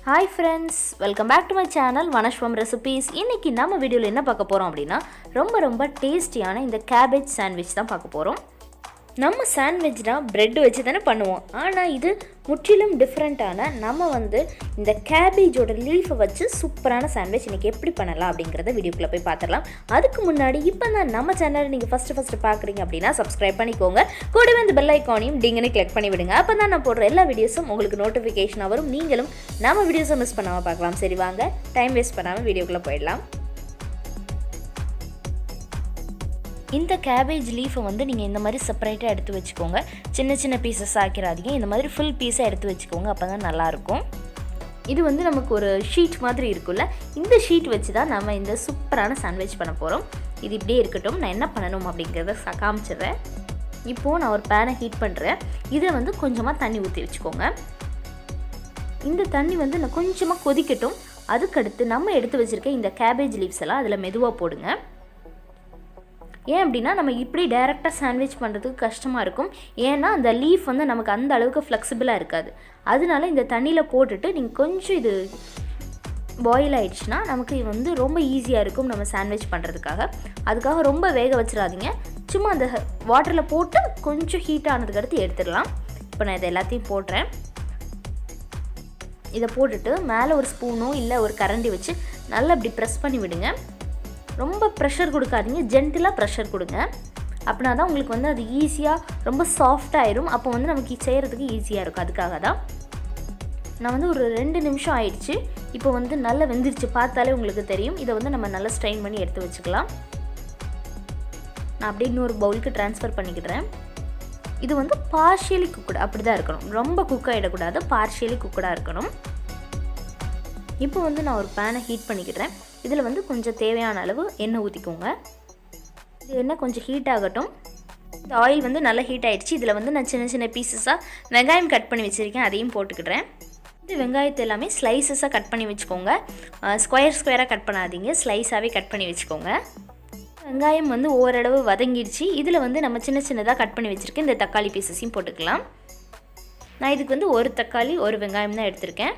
Hi friends, welcome back to my channel Vanashwam Recipes. இன்னைக்கு நம்ம வீடியோல என்ன பார்க்க போறோம் அப்படினா ரொம்ப டேஸ்டியான இந்த cabbage sandwich தான் பார்க்க போறோம். நம்ம சாண்ட்விச்னா பிரெட் வச்சு தானே பண்ணுவோம். ஆனா இது முற்றிலும் டிஃபரண்டான நம்ம இந்த கேபேஜோட லீஃபை வச்சு சூப்பரான சாண்ட்விச் இன்னைக்கு எப்படி பண்ணலாம் அப்படிங்கறத வீடியோக்குள்ள போய் பார்த்திரலாம். அதுக்கு முன்னாடி இப்பதான் நம்ம சேனலை நீங்க ஃபர்ஸ்ட் பார்க்கறீங்க அப்படினா Subscribe பண்ணிக்கோங்க. கூடவே அந்த பெல் ஐகானையும் டிங்னு கிளிக் பண்ணி விடுங்க. அப்பதான் நான் போடுற எல்லா வீடியோஸும் உங்களுக்கு நோட்டிஃபிகேஷன் வரும். நீங்களும் நம்ம வீடியோஸை மிஸ் பண்ணாம பார்க்கலாம். சரி வாங்க டைம் வேஸ்ட் பண்ணாம வீடியோக்குள்ள போயிடலாம். இந்த கேபேஜ் லீஃபை நீங்கள் இந்த மாதிரி செப்பரேட்டாக எடுத்து வச்சுக்கோங்க. சின்ன பீசஸ் ஆக்கிடாதீங்க. இந்த மாதிரி ஃபுல் பீஸாக எடுத்து வச்சுக்கோங்க. அப்போ தான் நல்லாயிருக்கும். இது நமக்கு ஒரு ஷீட் மாதிரி இருக்குல்ல, இந்த ஷீட் வச்சு தான் நம்ம இந்த சூப்பரான சாண்ட்விச் பண்ண போகிறோம். இது இப்படியே இருக்கட்டும். நான் என்ன பண்ணணும் அப்படிங்கிறத காமிச்சிடுறேன். இப்போது நான் ஒரு பேனை ஹீட் பண்ணுறேன். இதில் கொஞ்சமாக தண்ணி ஊற்றி வச்சுக்கோங்க. இந்த தண்ணி நான் கொஞ்சமாக கொதிக்கட்டும். அதுக்கடுத்து நம்ம எடுத்து வச்சுருக்க இந்த கேபேஜ் லீவ்ஸ் எல்லாம் அதில் மெதுவாக போடுங்க. ஏன் அப்படின்னா நம்ம இப்படி டைரெக்டாக சாண்ட்விச் பண்ணுறதுக்கு கஷ்டமாக இருக்கும். ஏன்னா அந்த லீஃப் நமக்கு அந்த அளவுக்கு ஃப்ளெக்சிபிளாக இருக்காது. அதனால இந்த தண்ணியில் போட்டுட்டு நீங்கள் கொஞ்சம் இது பாயில் ஆகிடுச்சுன்னா நமக்கு ரொம்ப ஈஸியாக இருக்கும் நம்ம சாண்ட்விச் பண்ணுறதுக்காக. அதுக்காக ரொம்ப வேக வச்சிடாதீங்க. சும்மா அந்த வாட்டரில் போட்டு கொஞ்சம் ஹீட் ஆனதுக்கடுத்து எடுத்துடலாம். இப்போ நான் இதை எல்லாத்தையும் போடுறேன். இதை போட்டுட்டு மேலே ஒரு ஸ்பூனோ இல்லை ஒரு கரண்டி வச்சு நல்லா இப்படி ப்ரெஸ் பண்ணி விடுங்க. ரொம்ப ப்ரெஷர் கொடுக்காதீங்க, ஜென்டிலாக ப்ரெஷர் கொடுங்க. அப்படின்னா தான் உங்களுக்கு அது ஈஸியாக ரொம்ப சாஃப்டாகிடும். அப்போ நமக்கு செய்கிறதுக்கு ஈஸியாக இருக்கும். அதுக்காக தான் நான் ஒரு 2 நிமிஷம் ஆயிடுச்சு. இப்போ நல்லா வெந்துருச்சு. பார்த்தாலே உங்களுக்கு தெரியும். இதை நம்ம நல்லா ஸ்ட்ரெயின் பண்ணி எடுத்து வச்சுக்கலாம். நான் அப்படியே இன்னொரு பவுலுக்கு ட்ரான்ஸ்ஃபர் பண்ணிக்கிடுறேன். இது பார்ஷியலி குக்குடு அப்படி தான் இருக்கணும். ரொம்ப குக் ஆகிடக்கூடாது, பார்ஷியலி குக்குடாக இருக்கணும். இப்போ நான் ஒரு பேனை ஹீட் பண்ணிக்கிடுறேன். இதில் கொஞ்சம் தேவையான அளவு எண்ணெய் ஊற்றிக்கோங்க. இது எண்ணெய் கொஞ்சம் ஹீட் ஆகட்டும். இந்த ஆயில் நல்லா ஹீட் ஆகிடுச்சு. இதில் நான் சின்ன பீசஸாக வெங்காயம் கட் பண்ணி வச்சுருக்கேன். அதையும் போட்டுக்கிடுறேன். இந்த வெங்காயத்தை எல்லாமே ஸ்லைசஸாக கட் பண்ணி வச்சுக்கோங்க. ஸ்கொயராக கட் பண்ணாதீங்க, ஸ்லைஸாகவே கட் பண்ணி வச்சுக்கோங்க. வெங்காயம் ஓரளவு வதங்கிடுச்சு. இதில் நம்ம சின்னதாக கட் பண்ணி வச்சுருக்கேன் இந்த தக்காளி பீசஸையும் போட்டுக்கலாம். நான் இதுக்கு ஒரு தக்காளி ஒரு வெங்காயம் தான் எடுத்திருக்கேன்.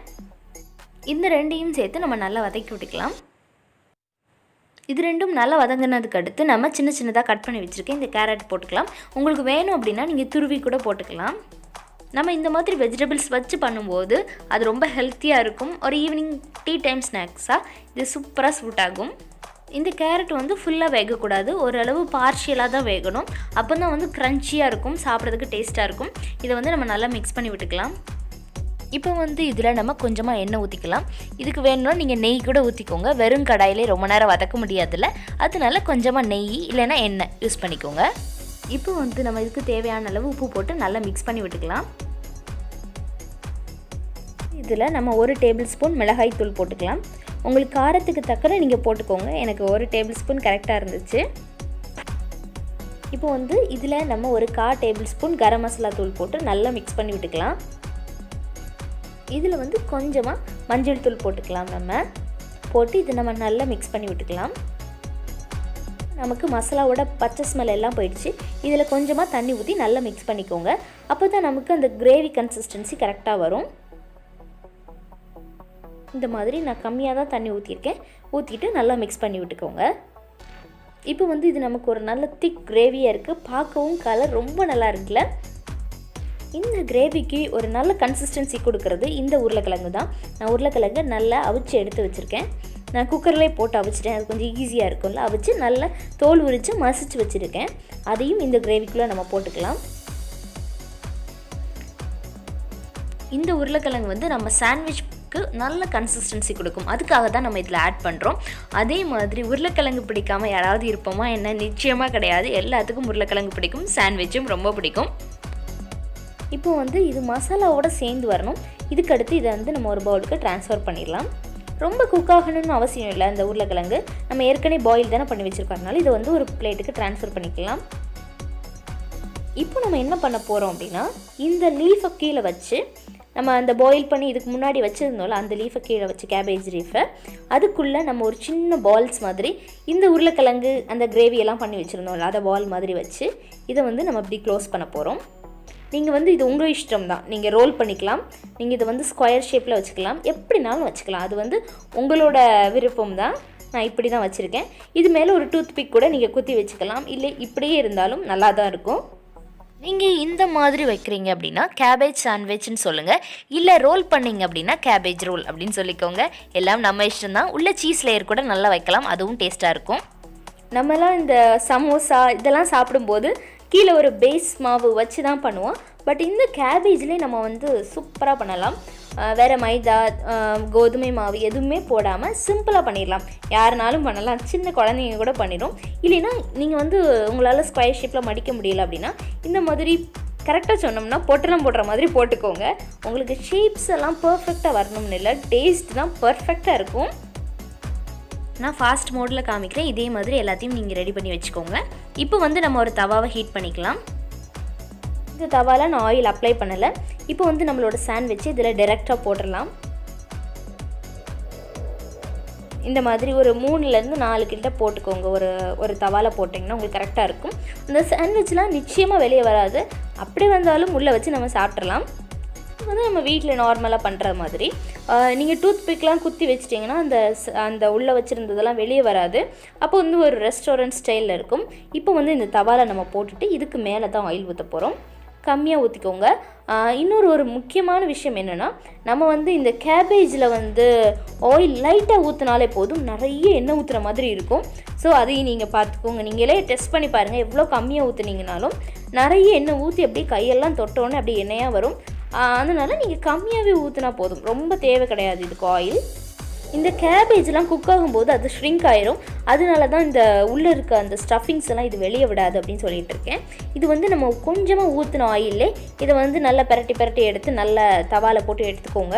இந்த ரெண்டையும் சேர்த்து நம்ம நல்லா வதக்கி விட்டுக்கலாம். இது ரெண்டும் நல்லா வதங்கினதுக்கு அடுத்து நம்ம சின்னதாக கட் பண்ணி வச்சுருக்கேன் இந்த கேரட் போட்டுக்கலாம். உங்களுக்கு வேணும் அப்படின்னா நீங்கள் துருவி கூட போட்டுக்கலாம். நம்ம இந்த மாதிரி வெஜிடபிள்ஸ் வச்சு பண்ணும்போது அது ரொம்ப ஹெல்த்தியாக இருக்கும். ஒரு ஈவினிங் டீ டைம் ஸ்நாக்ஸாக இது சூப்பராக சூட் ஆகும். இந்த கேரட் ஃபுல்லாக வேகக்கூடாது, ஓரளவு பார்ஷியலாக தான் வேகணும். அப்போ தான் க்ரன்ச்சியாக இருக்கும், சாப்பிட்றதுக்கு டேஸ்ட்டாக இருக்கும். இதை நம்ம நல்லா மிக்ஸ் பண்ணி விட்டுக்கலாம். இப்போ இதில் நம்ம கொஞ்சமாக எண்ணெய் ஊற்றிக்கலாம். இதுக்கு வேணும்னா நீங்கள் நெய் கூட ஊற்றிக்கோங்க. வெறும் கடாயிலே ரொம்ப நேரம் வதக்க முடியாதுல்ல, அதனால கொஞ்சமாக நெய் இல்லைன்னா எண்ணெய் யூஸ் பண்ணிக்கோங்க. இப்போ நம்ம இதுக்கு தேவையான அளவு உப்பு போட்டு நல்லா மிக்ஸ் பண்ணி விட்டுக்கலாம். இதில் நம்ம 1 டேபிள் ஸ்பூன் மிளகாய் தூள் போட்டுக்கலாம். உங்களுக்கு காரத்துக்கு தக்கன நீங்கள் போட்டுக்கோங்க. எனக்கு 1 டேபிள் ஸ்பூன் கரெக்டாக இருந்துச்சு. இப்போ இதில் நம்ம ஒரு 1/4 டேபிள் ஸ்பூன் கரம் மசாலா தூள் போட்டு நல்லா மிக்ஸ் பண்ணி விட்டுக்கலாம். இதில் கொஞ்சமாக மஞ்சள் தூள் போட்டுக்கலாம். நம்ம போட்டு இதை நம்ம நல்லா மிக்ஸ் பண்ணி விட்டுக்கலாம். நமக்கு மசாலாவோட பச்சை ஸ்மெல் எல்லாம் போயிடுச்சு. இதில் கொஞ்சமாக தண்ணி ஊற்றி நல்லா மிக்ஸ் பண்ணிக்கோங்க. அப்போ தான் நமக்கு அந்த கிரேவி கன்சிஸ்டன்சி கரெக்டாக வரும். இந்த மாதிரி நான் கம்மியாக தான் தண்ணி ஊற்றிருக்கேன். ஊற்றிட்டு நல்லா மிக்ஸ் பண்ணி விட்டுக்கோங்க. இப்போ இது நமக்கு ஒரு நல்ல திக் கிரேவியாக இருக்குது. பார்க்கவும் கலர் ரொம்ப நல்லா இருக்குல்ல. இந்த கிரேவிக்கு ஒரு நல்ல கன்சிஸ்டன்சி கொடுக்கறது இந்த உருளைக்கிழங்கு தான். நான் உருளைக்கிழங்கு நல்லா அவிச்சு எடுத்து வச்சுருக்கேன். நான் குக்கர்லேயே போட்டு அவிச்சிட்டேன். அது கொஞ்சம் ஈஸியாக இருக்கும்ல. அவிச்சு நல்லா தோல் உரித்து மசிச்சு வச்சுருக்கேன். அதையும் இந்த கிரேவிக்குள்ளே நம்ம போட்டுக்கலாம். இந்த உருளைக்கிழங்கு நம்ம சாண்ட்விச்க்கு நல்ல கன்சிஸ்டன்சி கொடுக்கும். அதுக்காக தான் நம்ம இதில் ஆட் பண்ணுறோம். அதே மாதிரி உருளைக்கிழங்கு பிடிக்காமல் யாராவது இருப்போமா என்ன? நிச்சயமாக கிடையாது. எல்லாத்துக்கும் உருளைக்கிழங்கு பிடிக்கும், சாண்ட்விச்சும் ரொம்ப பிடிக்கும். இப்போ இது மசாலாவோடு சேர்ந்து வரணும். இதுக்கடுத்து இதை நம்ம ஒரு பவுலுக்கு ட்ரான்ஸ்ஃபர் பண்ணிடலாம். ரொம்ப குக் ஆகணும்னு அவசியம் இல்லை. அந்த உருளைக்கிழங்கு நம்ம ஏற்கனவே பாயில் தானே பண்ணி வச்சுருக்கறனால இதை ஒரு பிளேட்டுக்கு ட்ரான்ஸ்ஃபர் பண்ணிக்கலாம். இப்போ நம்ம என்ன பண்ண போகிறோம் அப்படின்னா, இந்த லீஃபை கீழே வச்சு நம்ம அந்த பாயில் பண்ணி இதுக்கு முன்னாடி வச்சுருந்தோம்ல அந்த லீஃபை கீழே வச்சு கேபேஜ் லீஃபை அதுக்குள்ளே நம்ம ஒரு சின்ன பால்ஸ் மாதிரி இந்த உருளைக்கிழங்கு அந்த கிரேவியெல்லாம் பண்ணி வச்சுருந்தோம்ல அதை பால் மாதிரி வச்சு இதை நம்ம இப்படி க்ளோஸ் பண்ண போகிறோம். நீங்கள் வந்து இது உங்கள் இஷ்டம் தான். நீங்கள் ரோல் பண்ணிக்கலாம், நீங்கள் இதை வந்து ஸ்கொயர் ஷேப்பில் வச்சுக்கலாம், எப்படினாலும் வச்சுக்கலாம். அது வந்து உங்களோட விருப்பம் தான். நான் இப்படி தான் வச்சுருக்கேன். இது மேலே ஒரு டூத் பிக் கூட நீங்கள் குத்தி வச்சுக்கலாம், இல்லை இப்படியே இருந்தாலும் நல்லா தான் இருக்கும். நீங்கள் இந்த மாதிரி வைக்கிறீங்க அப்படின்னா கேபேஜ் சாண்ட்விச்னு சொல்லுங்கள், இல்லை ரோல் பண்ணிங்க அப்படின்னா கேபேஜ் ரோல் அப்படின்னு சொல்லிக்கோங்க. எல்லாம் நம்ம இஷ்டம் தான். உள்ள சீஸ் லேயர் கூட நல்லா வைக்கலாம், அதுவும் டேஸ்ட்டாக இருக்கும். நம்மலாம் இந்த சமோசா இதெல்லாம் சாப்பிடும்போது கீழே ஒரு பேஸ் மாவு வச்சு தான் பண்ணுவோம். பட் இந்த கேபேஜ்லேயே நம்ம வந்து சூப்பராக பண்ணலாம். வேறு மைதா கோதுமை மாவு எதுவுமே போடாமல் சிம்பிளாக பண்ணிடலாம். யாருனாலும் பண்ணலாம், சின்ன குழந்தைங்க கூட பண்ணிடும். இல்லைன்னா நீங்கள் வந்து உங்களால் ஸ்கொயர் ஷேப்பில் மடிக்க முடியல அப்படின்னா இந்த மாதிரி கரெக்டாக சொன்னோம்னா பொட்டலம் போடுற மாதிரி போட்டுக்கோங்க. உங்களுக்கு ஷேப்ஸ் எல்லாம் பர்ஃபெக்டாக வரணும்னு இல்லை, டேஸ்ட் தான் பர்ஃபெக்டாக இருக்கும். நான் ஃபாஸ்ட் மோடில் காமிக்கிறேன். இதே மாதிரி எல்லாத்தையும் நீங்கள் ரெடி பண்ணி வச்சுக்கோங்க. இப்போ வந்து நம்ம ஒரு தவாவை ஹீட் பண்ணிக்கலாம். இந்த தவாவில் நான் ஆயில் அப்ளை பண்ணலை. இப்போ வந்து நம்மளோட சாண்ட்விட்ச் இதில் டைரெக்டாக போட்டுடலாம். இந்த மாதிரி ஒரு 3லேருந்து 4 கிட்ட போட்டுக்கோங்க. ஒரு தவாவில் போட்டிங்கன்னா உங்களுக்கு கரெக்டாக இருக்கும். இந்த சாண்ட்விட்ச்லாம் நிச்சயமாக வெளியே வராது. அப்படி வந்தாலும் உள்ளே வச்சு நம்ம சாப்பிட்றலாம். வந்து நம்ம வீட்டில் நார்மலாக பண்ணுற மாதிரி. நீங்கள் டூத் பிக்லாம் குத்தி வச்சிட்டிங்கன்னா அந்த உள்ளே வச்சுருந்ததெல்லாம் வெளியே வராது. அப்போ வந்து ஒரு ரெஸ்டாரண்ட் ஸ்டைலில் இருக்கும். இப்போ வந்து இந்த தவாவில் நம்ம போட்டுட்டு இதுக்கு மேலே தான் ஆயில் ஊற்ற போகிறோம். கம்மியாக ஊற்றிக்கோங்க. இன்னொரு முக்கியமான விஷயம் என்னென்னா, நம்ம வந்து இந்த கேபேஜில் வந்து ஆயில் லைட்டாக ஊற்றினாலே போதும், நிறைய எண்ணெய் ஊற்றுற மாதிரி இருக்கும். ஸோ அதையும் நீங்கள் பார்த்துக்கோங்க. நீங்களே டெஸ்ட் பண்ணி பாருங்கள். எவ்வளோ கம்மியாக ஊற்றுனீங்கனாலும் நிறைய எண்ணெய் ஊற்றி அப்படியே கையெல்லாம் தொட்டோன்னே அப்படியே எண்ணெயாக வரும். அதனால் நீங்கள் கம்மியாகவே ஊற்றினா போதும், ரொம்ப தேவை கிடையாது இதுக்கு ஆயில். இந்த கேபேஜ்லாம் குக் ஆகும்போது அது ஷ்ரிங்க் ஆயிரும். அதனால தான் இந்த உள்ளே இருக்க அந்த ஸ்டஃபிங்ஸ் எல்லாம் இது வெளியே விடாது அப்படின்னு சொல்லிட்டு இருக்கேன். இது வந்து நம்ம கொஞ்சமாக ஊற்றின ஆயிலே இதை வந்து நல்லா பரட்டி எடுத்து நல்லா தவாவில் போட்டு எடுத்துக்கோங்க.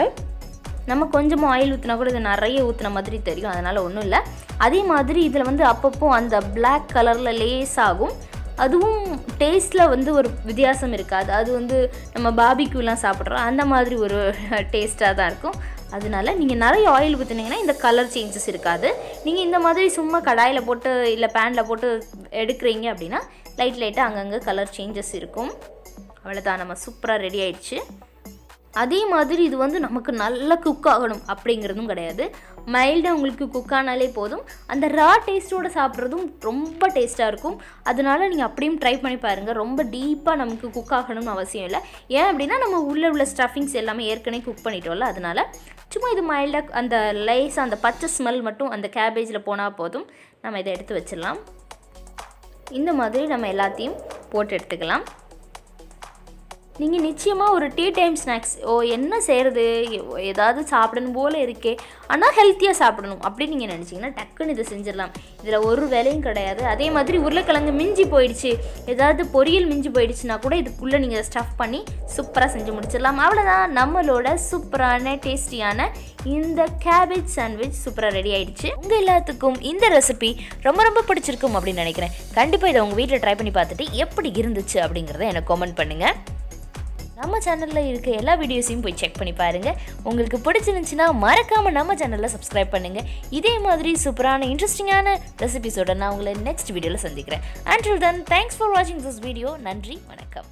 நம்ம கொஞ்சமாக ஆயில் ஊற்றினா கூட இது நிறைய ஊற்றின மாதிரி தெரியும், அதனால் ஒன்றும் இல்லை. அதே மாதிரி இதில் வந்து அப்பப்போ அந்த பிளாக் கலரில் லேஸ் ஆகும். அதுவும் டேஸ்ட்டில் வந்து ஒரு வித்தியாசம் இருக்காது. அது வந்து நம்ம பார்பிக்யூலாம் சாப்பிட்றோம் அந்த மாதிரி ஒரு டேஸ்ட்டாக தான் இருக்கும். அதனால நீங்கள் நிறைய ஆயில் ஊற்றினீங்கன்னா இந்த கலர் சேஞ்சஸ் இருக்காது. நீங்கள் இந்த மாதிரி சும்மா கடாயில் போட்டு இல்லை பேனில் போட்டு எடுக்கிறீங்க அப்படின்னா லைட்டாக அங்கங்கே கலர் சேஞ்சஸ் இருக்கும். அவ்வளோதான், நம்ம சூப்பராக ரெடி ஆயிடுச்சு. அதே மாதிரி இது வந்து நமக்கு நல்லா குக் ஆகணும் அப்படிங்கிறதும் கிடையாது. மைல்டாக உங்களுக்கு குக் ஆனாலே போதும். அந்த ரா டேஸ்ட்டோடு சாப்பிட்றதும் ரொம்ப டேஸ்ட்டாக இருக்கும். அதனால நீங்கள் அப்படியும் ட்ரை பண்ணி பாருங்கள். ரொம்ப டீப்பாக நமக்கு குக் ஆகணும்னு அவசியம் இல்லை. ஏன் அப்படின்னா நம்ம உள்ள ஸ்டஃபிங்ஸ் எல்லாமே ஏற்கனவே குக் பண்ணிட்டோம்ல, அதனால் சும்மா இது மைல்டாக அந்த லேஸாக அந்த பச்சை ஸ்மெல் மட்டும் அந்த கேபேஜில் போனால் போதும். நம்ம இதை எடுத்து வச்சிடலாம். இந்த மாதிரி நம்ம எல்லாத்தையும் போட்டு எடுத்துக்கலாம். நீங்கள் நிச்சயமாக ஒரு டீ டைம் ஸ்நாக்ஸ் என்ன செய்கிறது, ஏதாவது சாப்பிடணும் போல் இருக்கே ஆனால் ஹெல்த்தியாக சாப்பிடணும் அப்படின்னு நீங்கள் நினச்சிங்கன்னா டக்குன்னு இதை செஞ்சிடலாம். இதில் ஒரு வேலையும் கிடையாது. அதே மாதிரி உருளைக்கிழங்கு மிஞ்சி போயிடுச்சு, ஏதாவது பொரியல் மிஞ்சி போயிடுச்சுன்னா கூட இதுக்குள்ளே நீங்கள் ஸ்டஃப் பண்ணி சூப்பராக செஞ்சு முடிச்சிடலாம். அவ்வளோதான், நம்மளோட சூப்பரான டேஸ்டியான இந்த கேபேஜ் சாண்ட்விச் சூப்பராக ரெடி ஆகிடுச்சு. உங்கள் எல்லாத்துக்கும் இந்த ரெசிபி ரொம்ப பிடிச்சிருக்கும் அப்படின்னு நினைக்கிறேன். கண்டிப்பாக இதை உங்கள் வீட்டில் ட்ரை பண்ணி பார்த்துட்டு எப்படி இருந்துச்சு அப்படிங்கிறத எனக்கு கமெண்ட் பண்ணுங்கள். நம்ம சேனலில் இருக்க எல்லா வீடியோஸையும் போய் செக் பண்ணி பாருங்கள். உங்களுக்கு பிடிச்சிருந்துச்சுன்னா மறக்காமல் நம்ம சேனலில் சப்ஸ்கிரைப் பண்ணுங்கள். இதே மாதிரி சூப்பரான இன்ட்ரெஸ்டிங்கான ரெசிபிஸோட நான் உங்களை நெக்ஸ்ட் வீடியோவில் சந்திக்கிறேன். Until then, thanks for watching this video. நன்றி, வணக்கம்.